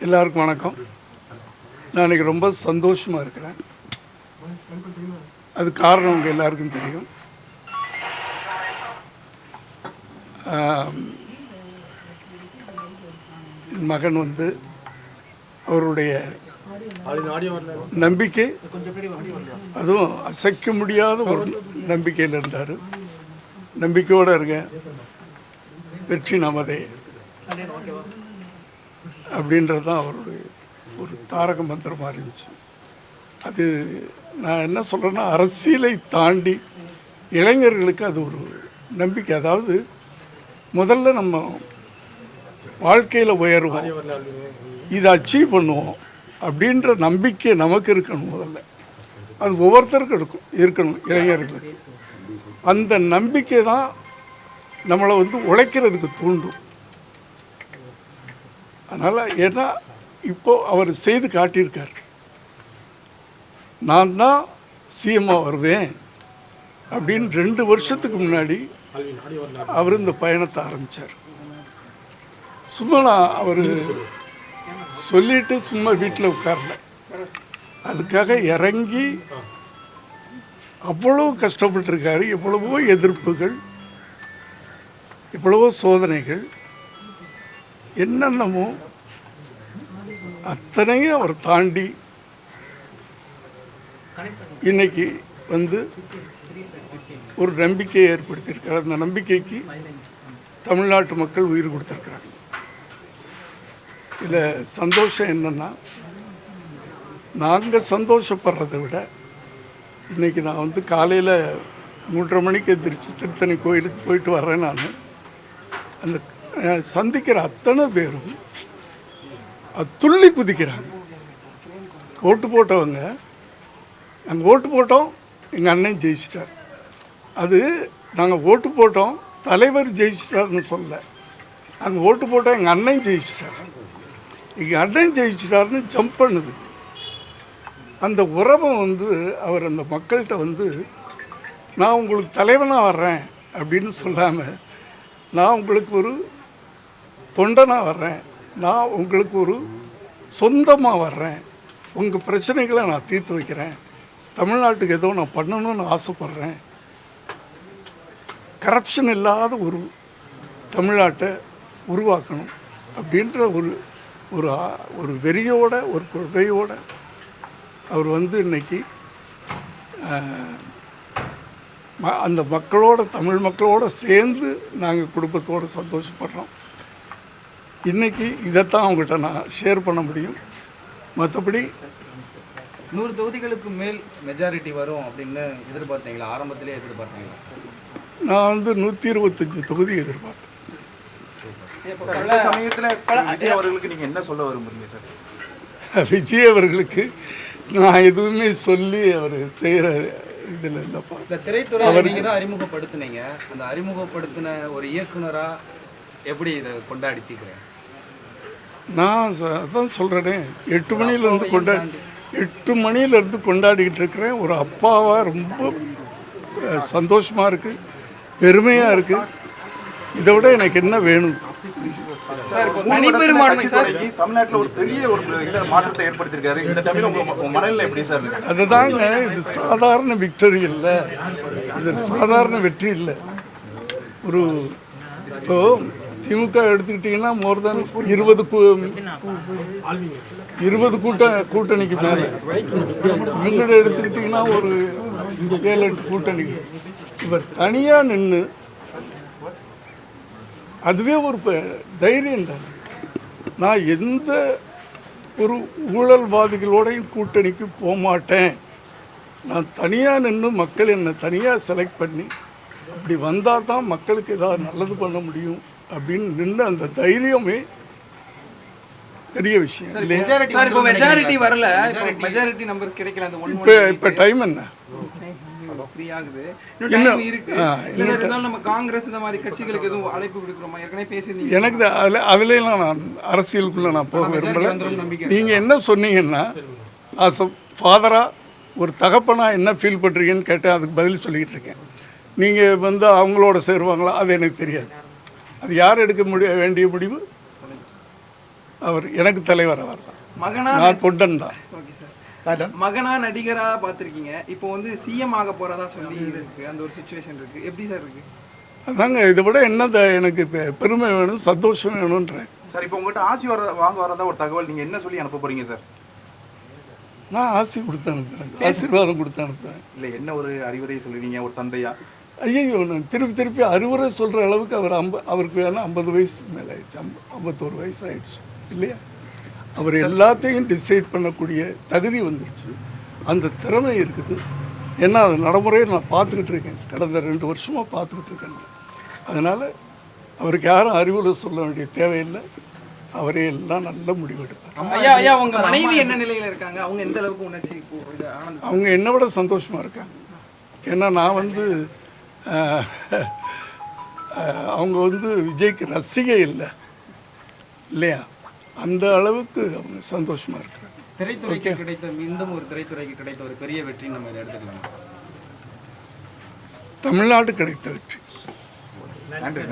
எல்லாருக்கும் வணக்கம். நான் இன்றைக்கி ரொம்ப சந்தோஷமாக இருக்கிறேன். அது காரணம் உங்கள் எல்லாருக்கும் தெரியும். என் மகன் அவருடைய நம்பிக்கை, அதுவும் அசைக்க முடியாத ஒரு நம்பிக்கையில் இருந்தார். நம்பிக்கையோடு இருக்கேன், வெற்றி நமதே அப்படின்றது தான் அவருடைய ஒரு தாரக மந்திரமாக இருந்துச்சு. அது நான் என்ன சொல்கிறேன்னா, அரசியலை தாண்டி இளைஞர்களுக்கு அது ஒரு நம்பிக்கை. அதாவது முதல்ல நம்ம வாழ்க்கையில் உயருவோம், இதை அச்சீவ் பண்ணுவோம் அப்படின்ற நம்பிக்கை நமக்கு இருக்கணும். முதல்ல அது ஒவ்வொருத்தருக்கும் இருக்கணும். இளைஞர்களுக்கு அந்த நம்பிக்கை தான் நம்மளை உழைக்கிறதுக்கு தூண்டும். அதனால் ஏன்னா இப்போது அவர் செய்து காட்டியிருக்கார். நான் தான் சிஎம்மாக வருவேன் அப்படின்னு 2 வருஷத்துக்கு முன்னாடி அவர் இந்த பயணத்தை ஆரம்பித்தார். சும்மா அவர் சொல்லிட்டு சும்மா வீட்டில் உட்காரல, அதுக்காக இறங்கி அவ்வளோ கஷ்டப்பட்டுருக்காரு. எவ்வளவோ எதிர்ப்புகள், எவ்வளவோ சோதனைகள், என்னென்னமோ அத்தனையும் அவர் தாண்டி இன்னைக்கு ஒரு நம்பிக்கையை ஏற்படுத்தியிருக்கிறார். அந்த நம்பிக்கைக்கு தமிழ்நாட்டு மக்கள் உயிர் கொடுத்துருக்குறாங்க. இதில் சந்தோஷம் என்னென்னா, நாங்கள் சந்தோஷப்படுறதை விட இன்றைக்கி நான் காலையில் 3:30 மணிக்கு எந்திரிச்சு திருத்தணி கோயிலுக்கு போயிட்டு வர்றேன். நான் அந்த சந்திக்கிற அத்தனை பேரும் துள்ளி குதிக்கிறாங்க. ஓட்டு போட்டவங்க, நாங்கள் ஓட்டு போட்டோம், எங்கள் அண்ணன் ஜெயிச்சிட்டார். அது நாங்கள் ஓட்டு போட்டோம், தலைவர் ஜெயிச்சிட்டார்னு சொல்ல, நாங்கள் ஓட்டு போட்டோம், எங்கள் அண்ணன் ஜெயிச்சிட்டார், எங்கள் அண்ணன் ஜெயிச்சிட்டார்னு ஜம்ப் பண்ணுது. அந்த உறவை அவர் அந்த மக்கள்கிட்ட நான் உங்களுக்கு தலைவனாக வர்றேன் அப்படின்னு சொல்லாமல், நான் உங்களுக்கு ஒரு தொண்டனாக வர்றேன், நான் உங்களுக்கு ஒரு சொந்தமாக வர்றேன், உங்கள் பிரச்சனைகளை நான் தீர்த்து வைக்கிறேன், தமிழ்நாட்டுக்கு ஏதோ நான் பண்ணணும்னு ஆசைப்பட்றேன், கரப்ஷன் இல்லாத ஒரு தமிழ்நாட்டை உருவாக்கணும் அப்படின்ற ஒரு வெறியோட, ஒரு கொள்கையோட அவர் இன்னைக்கு அந்த மக்களோட, தமிழ் மக்களோடு சேர்ந்து நாங்கள் குடும்பத்தோடு சந்தோஷப்படுறோம். இன்றைக்கி இதைத்தான் அவங்ககிட்ட நான் ஷேர் பண்ண முடியும். மற்றபடி 100 தொகுதிகளுக்கு மேல் மெஜாரிட்டி வரும் அப்படின்னு எதிர்பார்த்தீங்களா? ஆரம்பத்திலே எதிர்பார்த்தீங்களா? நான் 125 தொகுதி எதிர்பார்த்தேன். சமயத்தில் விஜய் அவர்களுக்கு நீங்கள் என்ன சொல்ல விரும்புறீங்க சார்? விஜய் அவர்களுக்கு நான் எதுவுமே சொல்லி அவர் செய்கிற இதில் இல்லைப்பா. இந்த திரைத்துறை நீங்கள் தான் அறிமுகப்படுத்தினீங்க. அந்த அறிமுகப்படுத்தின ஒரு இயக்குனராக எப்படி இதை கொண்டாடித்தீங்க? நான் அதான் சொல்கிறேனே, 8 மணியிலேருந்து கொண்டாடிக்கிட்டு இருக்கிறேன். ஒரு அப்பாவாக ரொம்ப சந்தோஷமாக இருக்குது, பெருமையாக இருக்குது. இதை விட எனக்கு என்ன வேணும்? தமிழ்நாட்டில் ஒரு பெரிய ஒரு மாற்றத்தை ஏற்படுத்தியிருக்காரு. இந்த டைமில் உங்கள் மனநிலை எப்படி சார்? அதுதாங்க, இது சாதாரண விக்டரி இல்லை, இது சாதாரண வெற்றி இல்லை. இப்போ திமுக எடுத்துக்கிட்டிங்கன்னா மோர் தென் 20 கூட்டணிக்கு மேலே, இவங்கள எடுத்துக்கிட்டிங்கன்னா ஒரு 7-8 கூட்டணிக்கு. இவர் தனியாக நின்று, அதுவே ஒரு தைரியம் தான். நான் எந்த ஒரு ஊழல்வாதிகளோடையும் கூட்டணிக்கு போக மாட்டேன், நான் தனியாக நின்று மக்கள் என்னை தனியாக செலக்ட் பண்ணி அப்படி வந்தால் தான் மக்களுக்கு ஏதாவது நல்லது பண்ண முடியும் அப்படின்னு நின்று அந்த தைரியமே பெரிய விஷயம். மெஜாரிட்டி வரல, மெஜாரிட்டி நம்பர்ஸ் கிடைக்கல. இப்போ டைம் என்ன? எனக்கு அதுலாம் நான் அரசியலுக்குள்ள நான் போக விரும்பல. நீங்க என்ன சொன்னீங்கன்னா, ஆஸ் அ ஃபாதரா, ஒரு தகப்பனா என்ன ஃபீல் பண்றீங்கன்னு கேட்டேன், அதுக்கு பதில் சொல்லிக்கிட்டு இருக்கேன். நீங்கள் அவங்களோட சேருவாங்களா அது எனக்கு தெரியாது. அது யார் எடுக்க வேண்டிய முடிவு? அவர் எனக்கு தலைவர் அவர் தான், மகனா நான் தொண்டன் தான். Okay sir. மகனா நடிகரா பார்த்துருக்கீங்க, இப்போ வந்து சிஎம் ஆக போறதா சொல்லி இருக்கு, அந்த ஒரு சுச்சுவேஷன் இருக்கு, எப்படி சார் இருக்கு? அதாங்க, இதை விட என்ன எனக்கு பெருமை வேணும், சந்தோஷம் வேணுன்றேன். சார் இப்போ உங்கள்கிட்ட ஆசி வாங்க வரதா ஒரு தகவல், நீங்க என்ன சொல்லி அனுப்ப போறீங்க சார்? நான் ஆசி கொடுத்து அனுப்புகிறேன், ஆசீர்வாதம் கொடுத்து அனுப்புகிறேன். இல்லை என்ன ஒரு அறிவுரை சொல்லுவீங்க ஒரு தந்தையா? ஐயோ, நான் திருப்பி அறிவுரை சொல்கிற அளவுக்கு அவருக்கு வேணால் 50 வயசு மேலே ஆயிடுச்சு, 51 வயசு ஆயிடுச்சு இல்லையா? அவர் எல்லாத்தையும் டிசைட் பண்ணக்கூடிய தகுதி வந்துடுச்சு, அந்த திறமை இருக்குது. ஏன்னா அது நடைமுறையை நான் பார்த்துக்கிட்டு இருக்கேன், கடந்த 2 வருஷமாக பார்த்துக்கிட்டு இருக்கேன். அதனால் அவருக்கு யாரும் அறிவுரை சொல்ல வேண்டிய தேவையில்லை, அவரே எல்லாம் நல்ல முடிவெடுப்பார். ஐயா உங்க மனைவி என்ன நிலையில இருக்காங்க? அவங்க எந்த அளவுக்கு உணர்ச்சி அவங்க என்னை விட சந்தோஷமாக இருக்காங்க. ஏன்னா நான் அவங்க விஜய்க்கு ரசிகை இல்லை இல்லையா, அந்த அளவுக்கு அவங்க சந்தோஷமாக இருக்கிறாங்க. திரைத்துறைக்கு கிடைத்த மீண்டும் ஒரு திரைத்துறைக்கு கிடைத்த ஒரு பெரிய வெற்றி நம்ம இதை எடுத்துக்கலாம். தமிழ்நாடு கிடைத்த வெற்றி. நன்றி.